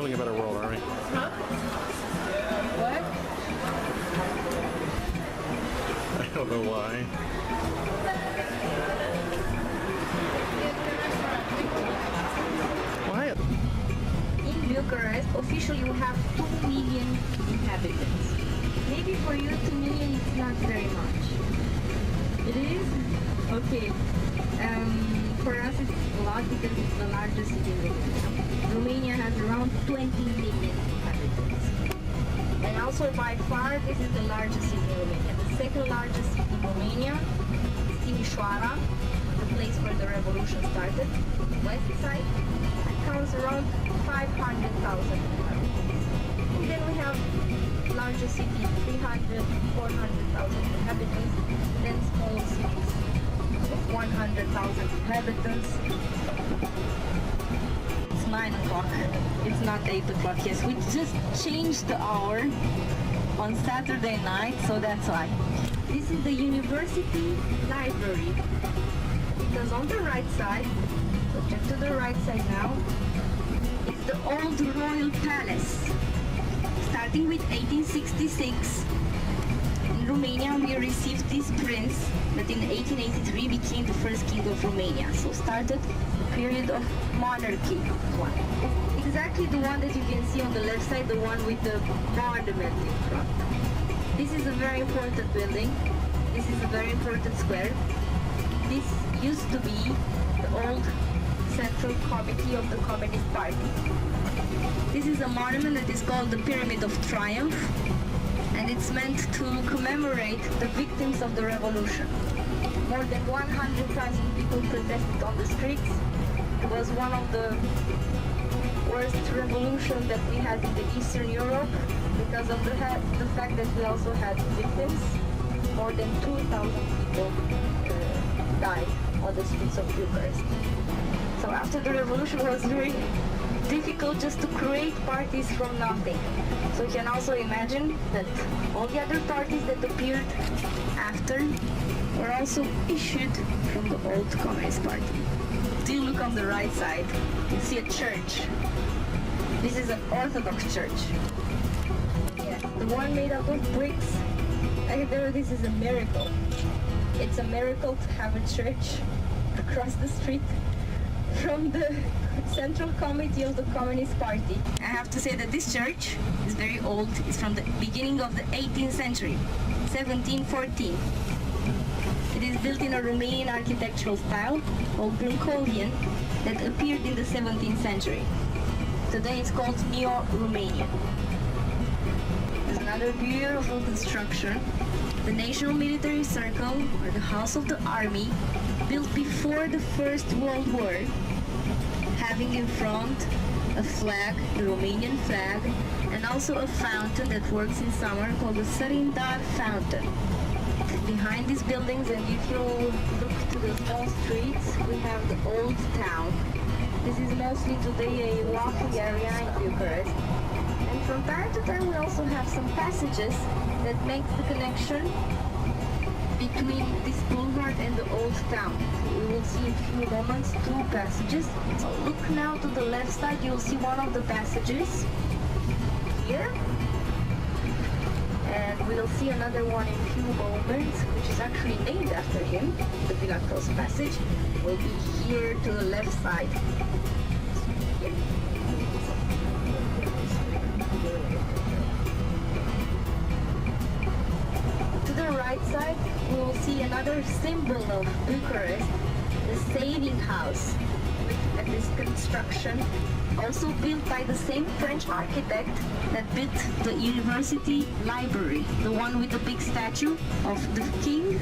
building a better world, aren't we? Huh? What? I don't know why. Why? In Bucharest, officially we have 2 million inhabitants. Maybe for you 2 million is not very much. It is? Okay. For us it's a lot because it's the largest city in Romania. Romania has around 20 million inhabitants. And also by far this is the largest city in Romania. The second largest city in Romania is Timișoara, the place where the revolution started, the west side. It counts around 500,000 inhabitants. And then we have larger cities, 300, 400,000 inhabitants, then small cities of 100,000 inhabitants. It's 9 o'clock. It's not 8 o'clock. Yes, we just changed the hour on Saturday night, so that's why. This is the university library. Because on the right side, so check to the right side now, is the old royal palace. Starting with 1866, in Romania we received this prince that in 1883 became the first king of Romania. So started the period of monarchy. Exactly the one that you can see on the left side, the one with the monument in front. This is a very important building. This is a very important square. This used to be the old central committee of the Communist Party. This is a monument that is called the Pyramid of Triumph, and it's meant to commemorate the victims of the revolution. More than 100,000 people protested on the streets. It was one of the worst revolutions that we had in the Eastern Europe because of the fact that we also had victims. More than 2,000 people died on the streets of Bucharest. So after the revolution it was very difficult just to create parties from nothing. So you can also imagine that all the other parties that appeared after were also issued from the old Communist Party. Do you look on the right side, you see a church. This is an Orthodox church. Yeah, the one made out of bricks. I know this is a miracle. It's a miracle to have a church across the street from the Central Committee of the Communist Party. I have to say that this church is very old. It's from the beginning of the 18th century, 1714. It is built in a Romanian architectural style called Brâncovian that appeared in the 17th century. Today it's called Neo-Romanian. There's another beautiful construction. The National Military Circle, or the House of the Army, built before the First World War, having in front a flag, the Romanian flag, and also a fountain that works in summer called the Sărindar Fountain. Behind these buildings, and if you look to the small streets, we have the old town. This is mostly today a walking area in Bucharest. And from time to time we also have some passages that make the connection between this boulevard and the old town. We will see in a few moments 2 passages. So look now to the left side, you will see one of the passages here. And we'll see another one in a few moments, which is actually named after him. The Villa Cross passage will be here to the left side. Here. To the right side, we will see another symbol of Bucharest, the saving house, at this construction, also built by the same French architect that built the university library. The one with the big statue of the king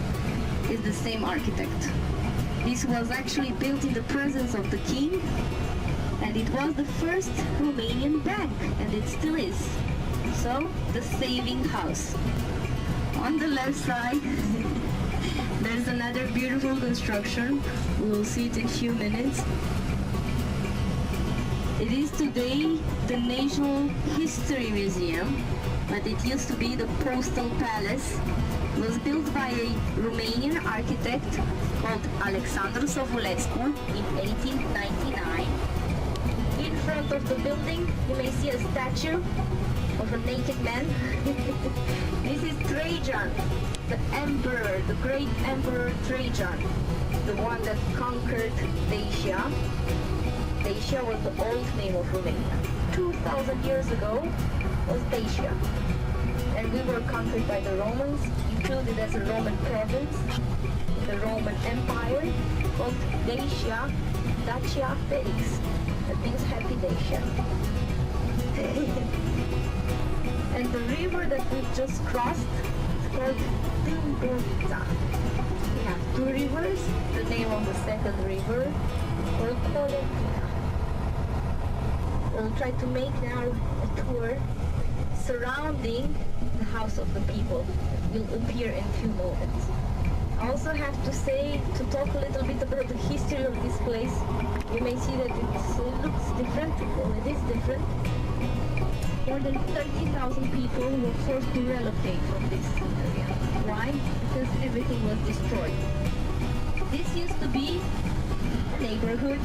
is the same architect. This was actually built in the presence of the king, and it was the first Romanian bank, and it still is. So, the saving house. On the left side, there's another beautiful construction. We will see it in a few minutes. It is today the National History Museum, but it used to be the Postal Palace. It was built by a Romanian architect called Alexandru Săvulescu in 1899. In front of the building, you may see a statue of a naked man. This is Trajan, the emperor, the great emperor Trajan, the one that conquered Dacia. Dacia was the old name of Romania. 2,000 years ago was Dacia. And we were conquered by the Romans, included as a Roman province, the Roman Empire, called Dacia, Dacia Felix. That means happy Dacia. And the river that we just crossed is called Tâmbovița. We have two rivers, the name of the second river called Colentina. We'll try to make now a tour surrounding the house of the people. It will appear in a few moments. I also have to say, to talk a little bit about the history of this place. You may see that it looks different, or it is different. More than 30,000 people were forced to relocate from this area. Why? Because everything was destroyed. This used to be a neighborhood,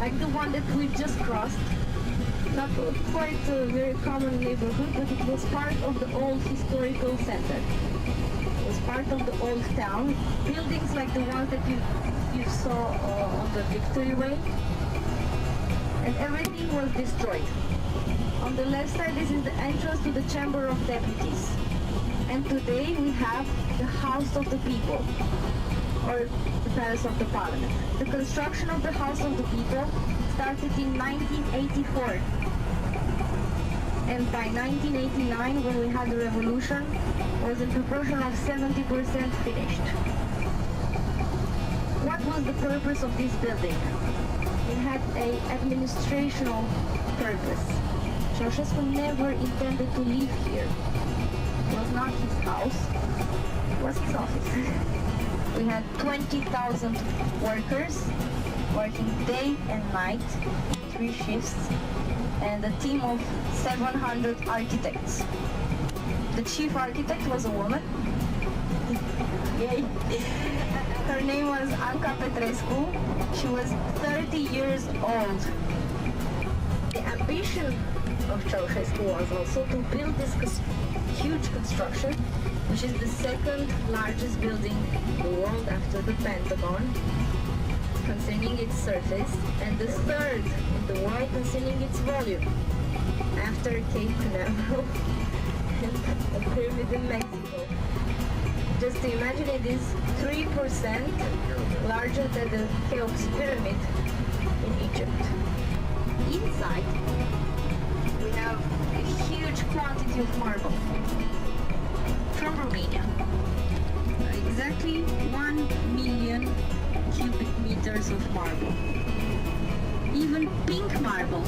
like the one that we've just crossed. Not quite a very common neighborhood, but it was part of the old historical center. It was part of the old town. Buildings like the ones that you saw on the Victory Way. And everything was destroyed. On the left side, this is the entrance to the Chamber of Deputies. And today we have the House of the People, or the Palace of the Parliament. The construction of the House of the People started in 1984. And by 1989, when we had the revolution, was in proportion of 70% finished. What was the purpose of this building? It had an administrational purpose. Ceausescu never intended to live here. It was not his house, it was his office. We had 20,000 workers working day and night, 3 shifts, and a team of 700 architects. The chief architect was a woman. Yay! Her name was Anca Petrescu. She was 30 years old. The ambition of Ceausescu was also to build this huge construction, which is the second largest building in the world after the Pentagon, concerning its surface, and the third in the world concerning its volume, after Cape Canaveral and the pyramid in Mexico. Just to imagine, it is 3% larger than the Cheops pyramid in Egypt. Inside, we have a huge quantity of marble from Romania. Exactly 1 million cubic meters of marble. Even pink marble,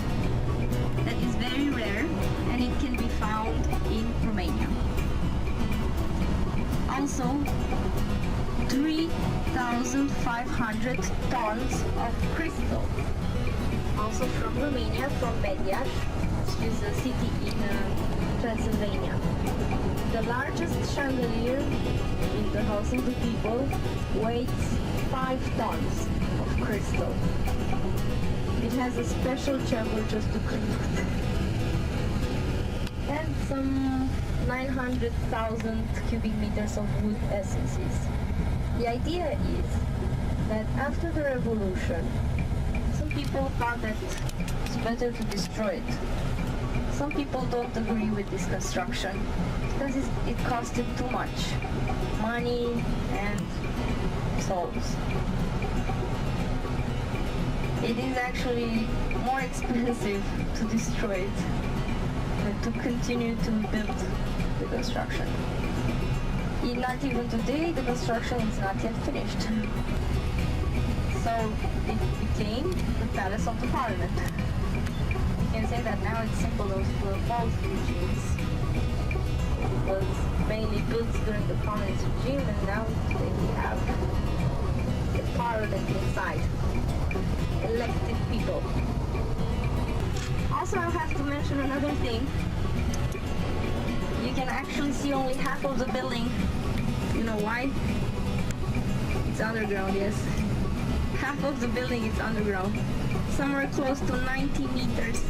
that is very rare, and it can be found in Romania. Also, 3,500 tons of crystal, also from Romania, from Mediaș, which is a city in Transylvania. The largest chandelier in the House of the People weighs 5 tons of crystal. It has a special chamber just to clean it. And some 900,000 cubic meters of wood essences. The idea is that after the revolution, some people thought that it's better to destroy it. Some people don't agree with this construction because it costed too much money and souls. It is actually more expensive to destroy it than to continue to build the construction. Not even today, the construction is not yet finished. So it became the Palace of the Parliament. You can say that now it's symbol of both regimes. It was mainly built during the communist regime, and now we have the parliament inside. Elected people. Also, I have to mention another thing. You can actually see only half of the building. You know why? It's underground, yes. Half of the building is underground. somewhere close to 90 meters.